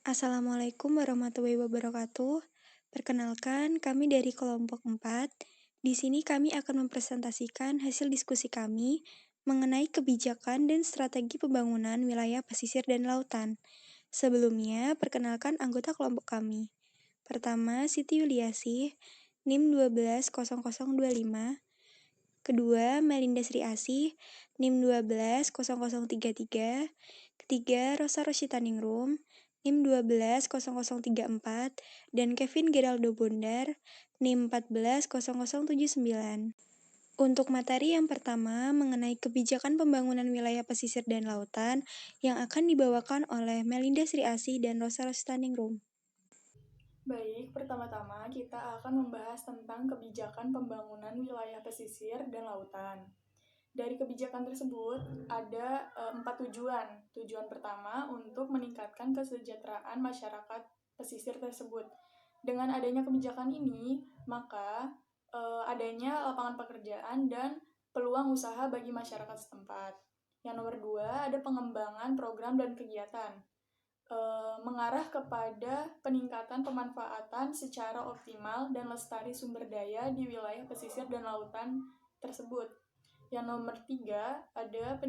Assalamualaikum warahmatullahi wabarakatuh. Perkenalkan, kami dari kelompok 4. Di sini kami akan mempresentasikan hasil diskusi kami mengenai kebijakan dan strategi pembangunan wilayah pesisir dan lautan. Sebelumnya, perkenalkan anggota kelompok kami. Pertama, Siti Yuliasih, NIM 120025. Kedua, Melinda Sri Asih, NIM 120033. Ketiga, Rosa Rosyitaningrum, NIM 120034, dan Kevin Geraldo Bondar, NIM 140079. Untuk materi yang pertama mengenai kebijakan pembangunan wilayah pesisir dan lautan yang akan dibawakan oleh Melinda Sri Asih dan Rosa Rosyitaningrum. Baik, pertama-tama kita akan membahas tentang kebijakan pembangunan wilayah pesisir dan lautan. Dari kebijakan tersebut ada 4 tujuan. Tujuan pertama untuk meningkatkan kesejahteraan masyarakat pesisir tersebut. Dengan adanya kebijakan ini, maka adanya lapangan pekerjaan dan peluang usaha bagi masyarakat setempat. Yang nomor 2 ada pengembangan program dan kegiatan. Mengarah kepada peningkatan pemanfaatan secara optimal dan lestari sumber daya di wilayah pesisir dan lautan tersebut. Yang nomor 3 ada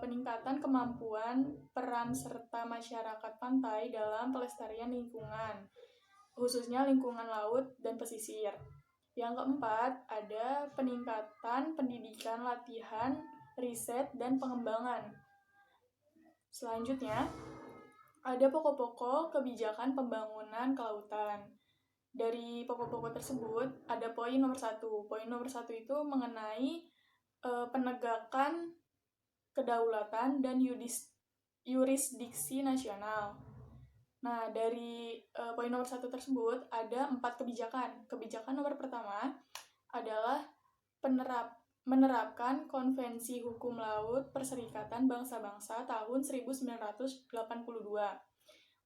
peningkatan kemampuan peran serta masyarakat pantai dalam pelestarian lingkungan, khususnya lingkungan laut dan pesisir. Yang keempat ada peningkatan pendidikan, latihan, riset, dan pengembangan. Selanjutnya, ada pokok-pokok kebijakan pembangunan kelautan. Dari pokok-pokok tersebut, ada poin nomor 1. Poin nomor 1 itu mengenai penegakan kedaulatan dan yurisdiksi nasional. Nah, dari poin nomor 1 tersebut, ada 4 kebijakan. Kebijakan nomor pertama adalah menerapkan Konvensi Hukum Laut Perserikatan Bangsa-Bangsa tahun 1982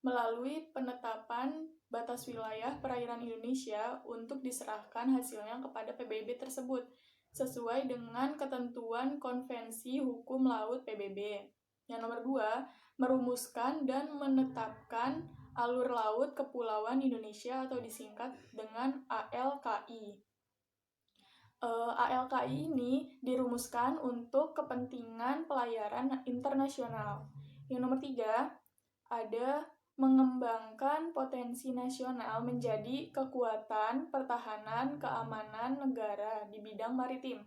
melalui penetapan batas wilayah perairan Indonesia untuk diserahkan hasilnya kepada PBB tersebut sesuai dengan ketentuan Konvensi Hukum Laut PBB. Yang nomor 2, merumuskan dan menetapkan alur laut kepulauan Indonesia atau disingkat dengan ALKI. ALKI ini dirumuskan untuk kepentingan pelayaran internasional. Yang nomor 3, ada mengembangkan potensi nasional menjadi kekuatan pertahanan keamanan negara di bidang maritim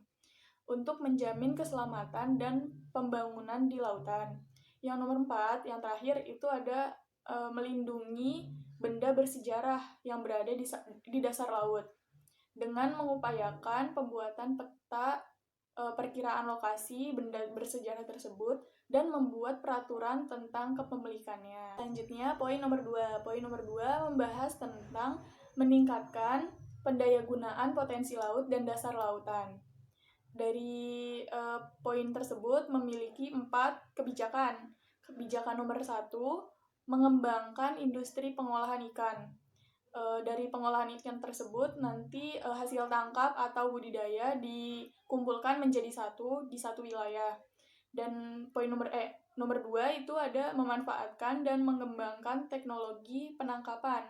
untuk menjamin keselamatan dan pembangunan di lautan. Yang nomor 4, yang terakhir itu ada melindungi benda bersejarah yang berada di dasar laut dengan mengupayakan pembuatan peta perkiraan lokasi benda bersejarah tersebut dan membuat peraturan tentang kepemilikannya. Selanjutnya, poin nomor 2. Poin nomor 2 membahas tentang meningkatkan pendayagunaan potensi laut dan dasar lautan. Dari poin tersebut memiliki 4 kebijakan. Kebijakan nomor 1, mengembangkan industri pengolahan ikan. Dari pengolahan ikan tersebut nanti hasil tangkap atau budidaya dikumpulkan menjadi satu di satu wilayah. Dan poin nomor 2 itu ada memanfaatkan dan mengembangkan teknologi penangkapan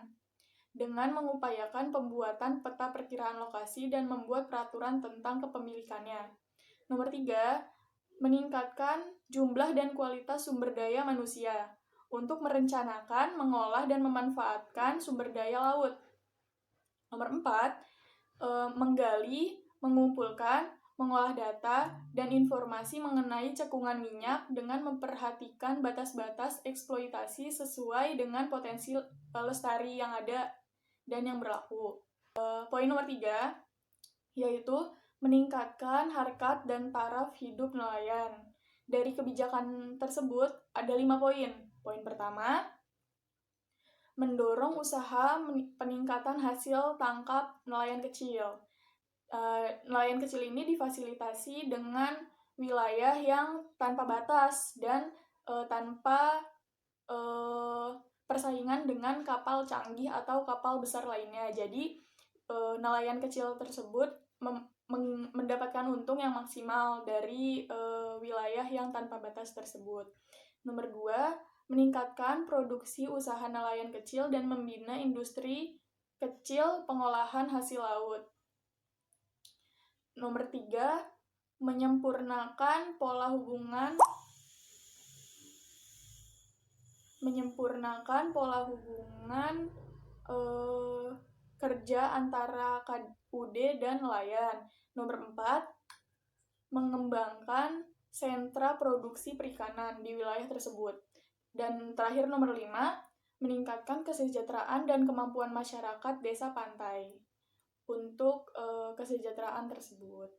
dengan mengupayakan pembuatan peta perkiraan lokasi dan membuat peraturan tentang kepemilikannya. Nomor 3, meningkatkan jumlah dan kualitas sumber daya manusia untuk merencanakan, mengolah, dan memanfaatkan sumber daya laut. Nomor 4, menggali, mengumpulkan, mengolah data, dan informasi mengenai cekungan minyak dengan memperhatikan batas-batas eksploitasi sesuai dengan potensi lestari yang ada dan yang berlaku. Poin nomor 3, yaitu meningkatkan harkat dan taraf hidup nelayan. Dari kebijakan tersebut ada 5 poin. Poin pertama, mendorong usaha peningkatan hasil tangkap nelayan kecil. Nelayan kecil ini difasilitasi dengan wilayah yang tanpa batas dan tanpa persaingan dengan kapal canggih atau kapal besar lainnya. Jadi nelayan kecil tersebut mendapatkan untung yang maksimal dari wilayah yang tanpa batas tersebut. Nomor 2, meningkatkan produksi usaha nelayan kecil dan membina industri kecil pengolahan hasil laut. Nomor 3, menyempurnakan pola hubungan kerja antara KUD dan nelayan. Nomor 4, mengembangkan sentra produksi perikanan di wilayah tersebut. Dan terakhir nomor 5, meningkatkan kesejahteraan dan kemampuan masyarakat desa pantai untuk kesejahteraan tersebut.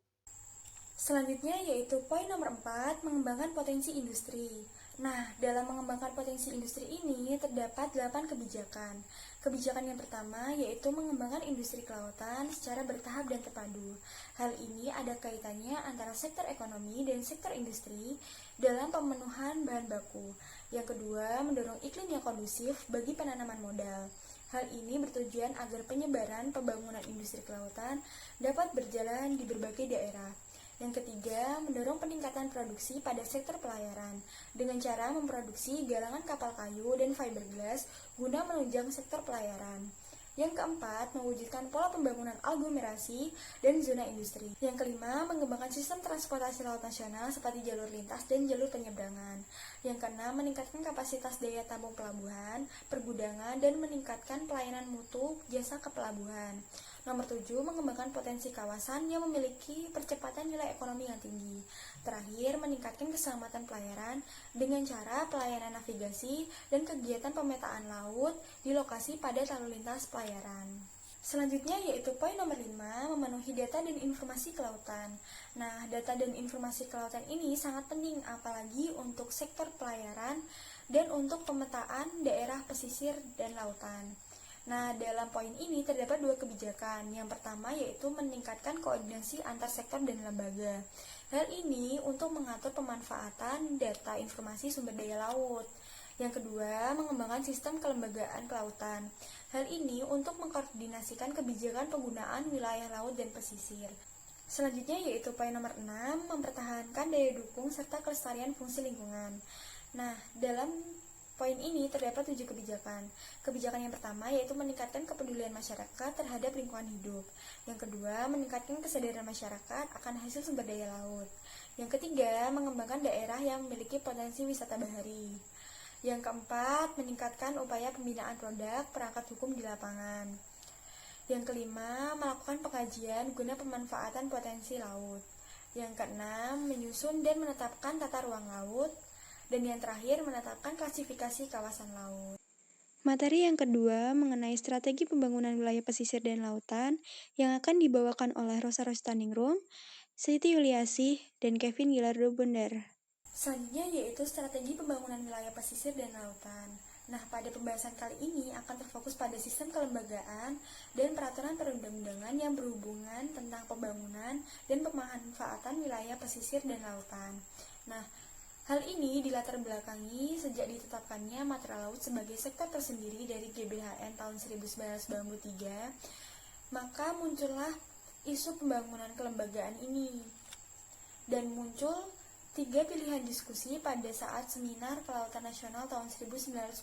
Selanjutnya yaitu poin nomor 4, mengembangkan potensi industri. Nah, dalam mengembangkan potensi industri ini terdapat 8 kebijakan. Kebijakan yang pertama yaitu mengembangkan industri kelautan secara bertahap dan terpadu. Hal ini ada kaitannya antara sektor ekonomi dan sektor industri dalam pemenuhan bahan baku. Yang kedua, mendorong iklim yang kondusif bagi penanaman modal. Hal ini bertujuan agar penyebaran pembangunan industri kelautan dapat berjalan di berbagai daerah. Yang ketiga, mendorong peningkatan produksi pada sektor pelayaran dengan cara memproduksi galangan kapal kayu dan fiberglass guna menunjang sektor pelayaran. Yang keempat, mewujudkan pola pembangunan aglomerasi dan zona industri. Yang kelima, mengembangkan sistem transportasi laut nasional seperti jalur lintas dan jalur penyeberangan. Yang keenam, meningkatkan kapasitas daya tampung pelabuhan, pergudangan, dan meningkatkan pelayanan mutu jasa kepelabuhan. Nomor 7, mengembangkan potensi kawasan yang memiliki percepatan nilai ekonomi yang tinggi. Terakhir, meningkatkan keselamatan pelayaran dengan cara pelayanan navigasi dan kegiatan pemetaan laut di lokasi pada lalu lintas pelayaran. Selanjutnya yaitu poin nomor 5, memenuhi data dan informasi kelautan. Nah, data dan informasi kelautan ini sangat penting apalagi untuk sektor pelayaran dan untuk pemetaan daerah pesisir dan lautan. Nah, dalam poin ini terdapat 2 kebijakan. Yang pertama yaitu meningkatkan koordinasi antar sektor dan lembaga. Hal ini untuk mengatur pemanfaatan data informasi sumber daya laut. Yang kedua, mengembangkan sistem kelembagaan kelautan. Hal ini untuk mengkoordinasikan kebijakan penggunaan wilayah laut dan pesisir. Selanjutnya yaitu poin nomor 6, mempertahankan daya dukung serta kelestarian fungsi lingkungan. Nah, dalam poin ini terdapat 7 kebijakan. Kebijakan yang pertama yaitu meningkatkan kepedulian masyarakat terhadap lingkungan hidup. Yang kedua, meningkatkan kesadaran masyarakat akan hasil sumber daya laut. Yang ketiga, mengembangkan daerah yang memiliki potensi wisata bahari. Yang keempat, meningkatkan upaya pembinaan produk perangkat hukum di lapangan. Yang kelima, melakukan pengkajian guna pemanfaatan potensi laut. Yang keenam, menyusun dan menetapkan tata ruang laut. Dan yang terakhir, menetapkan klasifikasi kawasan laut. Materi yang kedua mengenai strategi pembangunan wilayah pesisir dan lautan yang akan dibawakan oleh Rosa Rostaningrum, Siti Yuliasih, dan Kevin Gilardo Bundar. Selanjutnya yaitu strategi pembangunan wilayah pesisir dan lautan. Nah, pada pembahasan kali ini akan terfokus pada sistem kelembagaan dan peraturan perundang-undangan yang berhubungan tentang pembangunan dan pemanfaatan wilayah pesisir dan lautan. Nah, hal ini dilatar belakangi sejak ditetapkannya matra laut sebagai sektor tersendiri dari GBHN tahun 1993, maka muncullah isu pembangunan kelembagaan ini. Dan muncul 3 pilihan diskusi pada saat Seminar Kelautan Nasional tahun 1993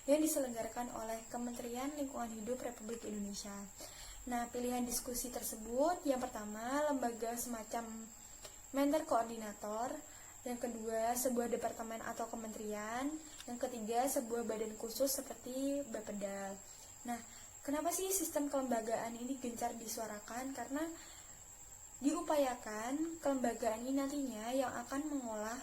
yang diselenggarakan oleh Kementerian Lingkungan Hidup Republik Indonesia. Nah, pilihan diskusi tersebut yang pertama, lembaga semacam Mentor Koordinator. Yang kedua, sebuah departemen atau kementerian. Yang ketiga, sebuah badan khusus seperti Bapedal. Nah, kenapa sih sistem kelembagaan ini gencar disuarakan? Karena diupayakan kelembagaan ini nantinya yang akan mengolah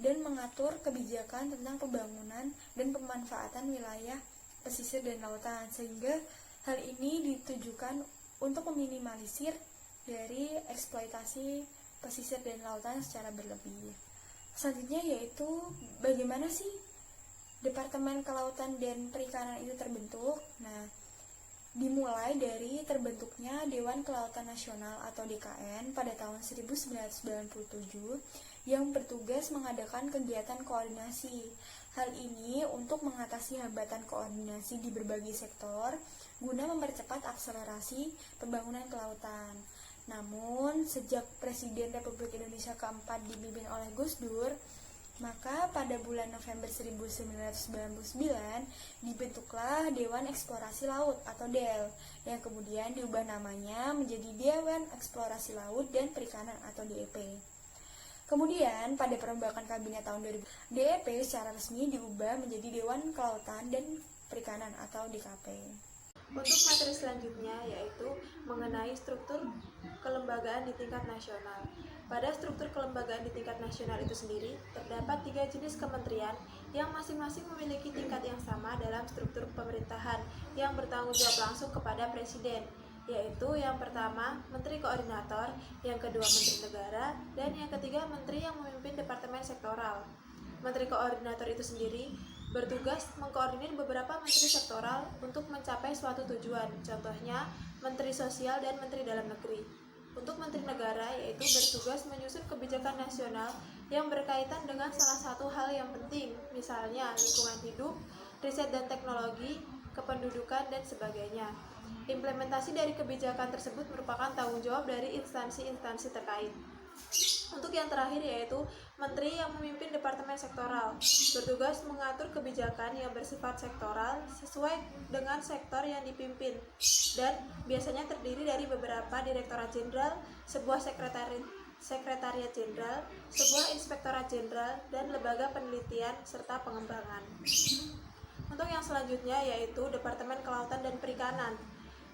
dan mengatur kebijakan tentang pembangunan dan pemanfaatan wilayah pesisir dan lautan, sehingga hal ini ditujukan untuk meminimalisir dari eksploitasi pesisir dan lautan secara berlebih. Selanjutnya yaitu bagaimana sih Departemen Kelautan dan Perikanan itu terbentuk. Nah, dimulai dari terbentuknya Dewan Kelautan Nasional atau DKN pada tahun 1997 yang bertugas mengadakan kegiatan koordinasi. Hal ini untuk mengatasi hambatan koordinasi di berbagai sektor guna mempercepat akselerasi pembangunan kelautan. Namun, sejak Presiden Republik Indonesia keempat dipimpin oleh Gus Dur, Maka pada bulan November 1999 dibentuklah Dewan Eksplorasi Laut atau DEL yang kemudian diubah namanya menjadi Dewan Eksplorasi Laut dan Perikanan atau DEP. Kemudian pada perombakan kabinet tahun 2000, DEP secara resmi diubah menjadi Dewan Kelautan dan Perikanan atau DKP. Untuk materi selanjutnya yaitu mengenai struktur kelembagaan di tingkat nasional. Pada struktur kelembagaan di tingkat nasional itu sendiri, terdapat 3 jenis kementerian yang masing-masing memiliki tingkat yang sama dalam struktur pemerintahan yang bertanggung jawab langsung kepada Presiden, yaitu yang pertama Menteri Koordinator, yang kedua Menteri Negara, dan yang ketiga Menteri yang memimpin Departemen Sektoral. Menteri Koordinator itu sendiri bertugas mengkoordinir beberapa menteri sektoral untuk mencapai suatu tujuan, contohnya Menteri Sosial dan Menteri Dalam Negeri. Untuk Menteri Negara yaitu bertugas menyusun kebijakan nasional yang berkaitan dengan salah satu hal yang penting, misalnya lingkungan hidup, riset dan teknologi, kependudukan, dan sebagainya. Implementasi dari kebijakan tersebut merupakan tanggung jawab dari instansi-instansi terkait. Untuk yang terakhir yaitu Menteri yang memimpin Departemen Sektoral, bertugas mengatur kebijakan yang bersifat sektoral sesuai dengan sektor yang dipimpin dan biasanya terdiri dari beberapa Direktorat Jenderal, sebuah Sekretariat Jenderal, sebuah Inspektorat Jenderal, dan lembaga penelitian serta pengembangan. Untuk yang selanjutnya yaitu Departemen Kelautan dan Perikanan.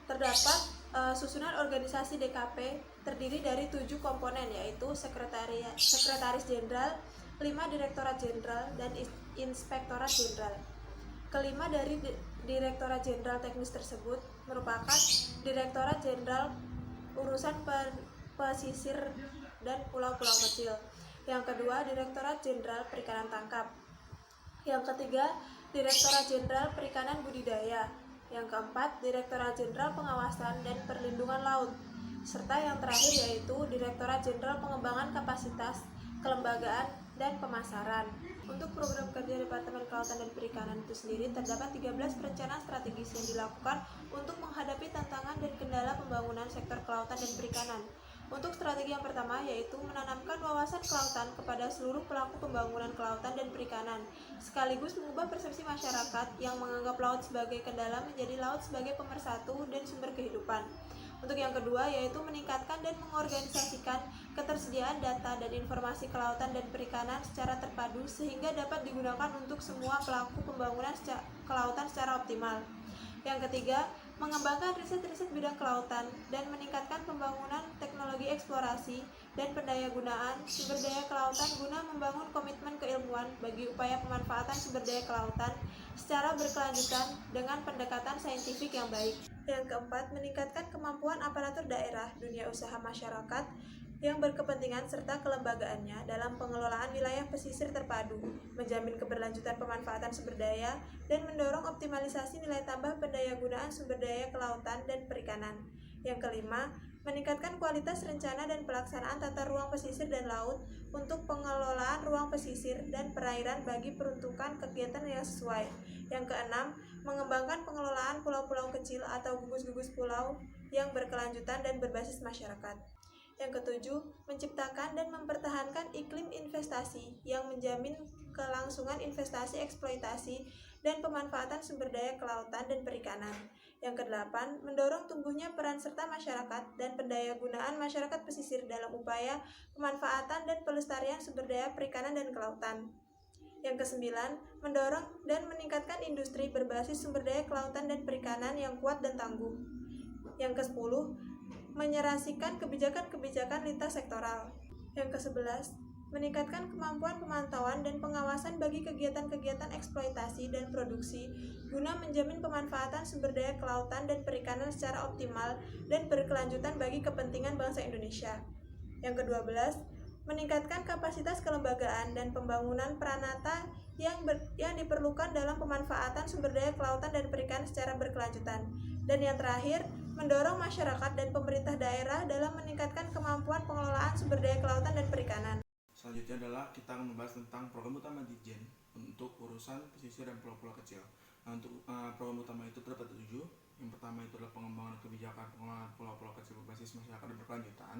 Terdapat susunan organisasi DKP terdiri dari 7 komponen yaitu Sekretaris Jenderal, 5 Direktorat Jenderal, dan Inspektorat Jenderal. Kelima dari Direktorat Jenderal Teknis tersebut merupakan Direktorat Jenderal Urusan Pesisir dan Pulau-Pulau Kecil. Yang kedua, Direktorat Jenderal Perikanan Tangkap. Yang ketiga, Direktorat Jenderal Perikanan Budidaya. Yang keempat, Direktorat Jenderal Pengawasan dan Perlindungan Laut. Serta yang terakhir yaitu Direktorat Jenderal Pengembangan Kapasitas, Kelembagaan, dan Pemasaran. Untuk program kerja Departemen Kelautan dan Perikanan itu sendiri terdapat 13 perencanaan strategis yang dilakukan untuk menghadapi tantangan dan kendala pembangunan sektor kelautan dan perikanan. Untuk strategi yang pertama yaitu menanamkan wawasan kelautan kepada seluruh pelaku pembangunan kelautan dan perikanan, sekaligus mengubah persepsi masyarakat yang menganggap laut sebagai kendala menjadi laut sebagai pemersatu dan sumber kehidupan. Untuk yang kedua yaitu meningkatkan dan mengorganisasikan ketersediaan data dan informasi kelautan dan perikanan secara terpadu sehingga dapat digunakan untuk semua pelaku pembangunan kelautan secara optimal. Yang ketiga, mengembangkan riset-riset bidang kelautan dan meningkatkan pembangunan teknologi eksplorasi dan pendayagunaan sumber daya kelautan guna membangun komitmen keilmuan bagi upaya pemanfaatan sumber daya kelautan secara berkelanjutan dengan pendekatan saintifik yang baik. Yang keempat, meningkatkan kemampuan aparatur daerah, dunia usaha masyarakat yang berkepentingan serta kelembagaannya dalam pengelolaan wilayah pesisir terpadu, menjamin keberlanjutan pemanfaatan sumber daya, dan mendorong optimalisasi nilai tambah pendayagunaan sumber daya kelautan dan perikanan. Yang kelima, meningkatkan kualitas rencana dan pelaksanaan tata ruang pesisir dan laut untuk pengelolaan ruang pesisir dan perairan bagi peruntukan kegiatan yang sesuai. Yang keenam, mengembangkan pengelolaan pulau-pulau kecil atau gugus-gugus pulau yang berkelanjutan dan berbasis masyarakat. Yang ketujuh, menciptakan dan mempertahankan iklim investasi yang menjamin kelangsungan investasi eksploitasi dan pemanfaatan sumber daya kelautan dan perikanan. Yang kedelapan, mendorong tumbuhnya peran serta masyarakat dan pendayagunaan masyarakat pesisir dalam upaya pemanfaatan dan pelestarian sumber daya perikanan dan kelautan. Yang kesembilan, mendorong dan meningkatkan industri berbasis sumber daya kelautan dan perikanan yang kuat dan tangguh. Yang kesepuluh, menyerasikan kebijakan-kebijakan lintas sektoral. Yang ke-11, meningkatkan kemampuan pemantauan dan pengawasan bagi kegiatan-kegiatan eksploitasi dan produksi guna menjamin pemanfaatan sumber daya kelautan dan perikanan secara optimal dan berkelanjutan bagi kepentingan bangsa Indonesia. Yang ke-12, meningkatkan kapasitas kelembagaan dan pembangunan peranata yang diperlukan dalam pemanfaatan sumber daya kelautan dan perikanan secara berkelanjutan. Dan yang terakhir, mendorong masyarakat dan pemerintah daerah dalam meningkatkan kemampuan pengelolaan sumber daya kelautan dan perikanan. Selanjutnya adalah kita akan membahas tentang program utama Ditjen untuk urusan pesisir dan pulau-pulau kecil. Nah, untuk program utama itu terdapat 7. Yang pertama itu adalah pengembangan kebijakan pengelolaan pulau-pulau kecil berbasis masyarakat dan berkelanjutan.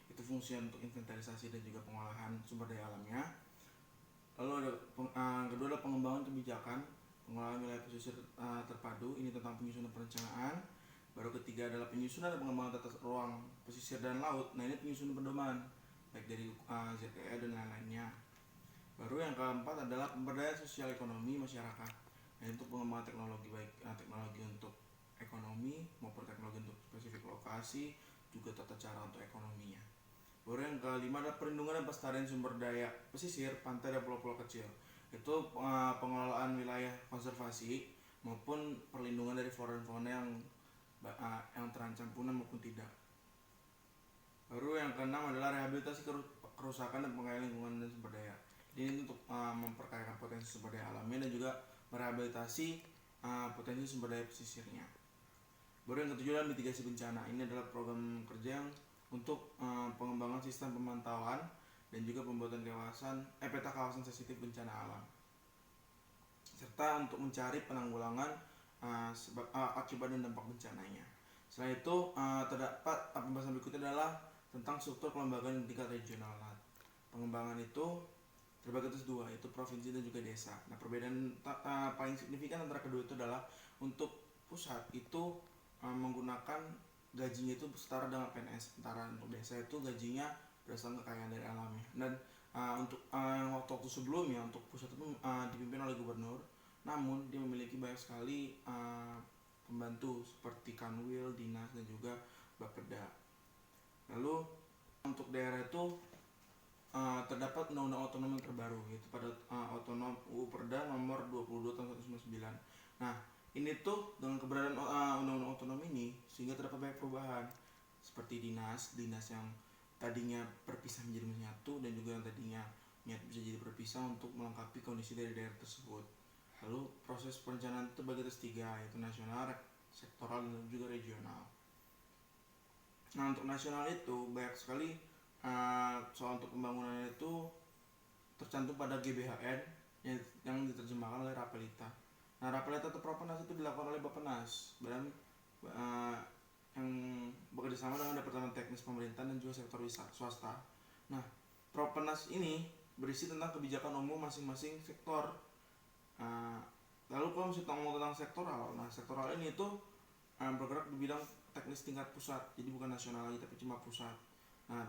Itu fungsi untuk inventarisasi dan juga pengolahan sumber daya alamnya. Lalu ada kedua adalah pengembangan kebijakan pengelolaan wilayah pesisir terpadu, ini tentang penyusunan perencanaan. Baru ketiga adalah penyusunan dan pengembangan tata ruang pesisir dan laut. Nah, ini penyusunan pedoman baik dari ZEE dan lain-lainnya. Baru yang keempat adalah pemberdayaan sosial ekonomi masyarakat. Nah, untuk pengembangan teknologi baik teknologi untuk ekonomi maupun teknologi untuk spesifik lokasi, juga tata cara untuk ekonominya. Baru yang kelima adalah perlindungan dan pelestarian sumber daya pesisir, pantai dan pulau-pulau kecil. Itu pengelolaan wilayah konservasi maupun perlindungan dari flora dan fauna yang terancam punah maupun tidak. Baru yang keenam adalah rehabilitasi kerusakan dan pengayaan lingkungan dan sumber daya. Ini untuk memperkayakan potensi sumber daya alamnya dan juga merehabilitasi potensi sumber daya pesisirnya. Baru yang ketujuh adalah mitigasi bencana. Ini adalah program kerja yang untuk pengembangan sistem pemantauan dan juga pembuatan peta kawasan sensitif bencana alam, serta untuk mencari penanggulangan akibat dan dampak bencananya. Selain itu terdapat pembahasan berikutnya adalah tentang struktur kelembagaan di tingkat regional. Pengembangan itu terbagi atas dua, yaitu provinsi dan juga desa. Nah, perbedaan paling signifikan antara kedua itu adalah untuk pusat itu menggunakan gajinya itu setara dengan PNS, sementara untuk desa itu gajinya berdasarkan kekayaan dari alamnya. Dan untuk waktu sebelumnya untuk pusat itu dipimpin oleh gubernur, namun dia memiliki banyak sekali pembantu seperti kanwil, dinas dan juga bapeda. Lalu untuk daerah itu terdapat undang-undang otonomi terbaru, yaitu pada otonom UU Perda nomor 22 tahun 1999. Nah, ini tuh dengan keberadaan undang-undang otonomi ini sehingga terdapat banyak perubahan seperti dinas yang tadinya berpisah menjadi menyatu dan juga yang tadinya menyatu bisa jadi berpisah untuk melengkapi kondisi dari daerah tersebut. Lalu proses perencanaan itu bagi atas tiga, yaitu nasional, sektoral dan juga regional. Nah, untuk nasional itu banyak sekali soal untuk pembangunan itu tercantum pada GBHN yang diterjemahkan oleh Rapelita. Nah, Rapelita atau Propenas itu dilakukan oleh Bappenas dan yang bekerjasama dengan Departemen Teknis Pemerintahan dan juga sektor swasta. Nah, Propenas ini berisi tentang kebijakan umum masing-masing sektor. Lalu kalau misalnya ngomong tentang sektoral, nah sektoral ini itu bergerak di bidang teknis tingkat pusat, jadi bukan nasional lagi tapi cuma pusat. Nah,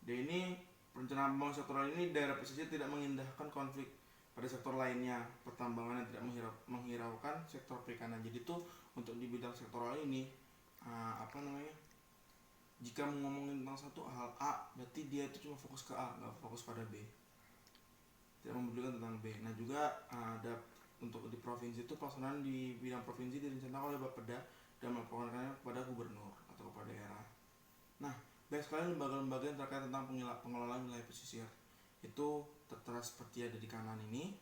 ini perencanaan pembangunan sektoral ini daerah pesisir tidak mengindahkan konflik pada sektor lainnya, pertambangan yang tidak menghiraukan sektor perikanan. Jadi itu untuk di bidang sektoral ini jika ngomongin tentang satu hal A, berarti dia itu cuma fokus ke A, nggak fokus pada B, tidak mempedulikan tentang B. Nah, juga ada untuk di provinsi itu pelaksanaan di bidang provinsi direncanakan oleh Bapeda dan melaporkannya kepada gubernur atau kepada daerah. Nah, banyak sekali lembaga-lembaga yang terkait tentang pengelolaan wilayah pesisir. Itu tertera seperti ada di kanan ini.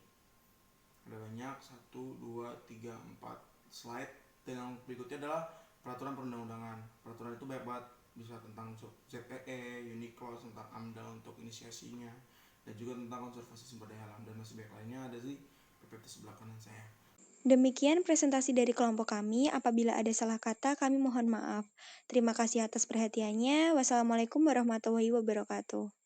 Ada banyak, 1, 2, 3, 4 slide. Dan yang berikutnya adalah peraturan perundang-undangan. Peraturan itu banyak banget, bisa tentang ZEE, Uniclos, tentang AMDAL untuk inisiasinya, dan juga tentang konservasi sumber daya alam, dan masih banyak lainnya ada di PPT sebelah kanan saya. Demikian presentasi dari kelompok kami. Apabila ada salah kata, kami mohon maaf. Terima kasih atas perhatiannya. Wassalamualaikum warahmatullahi wabarakatuh.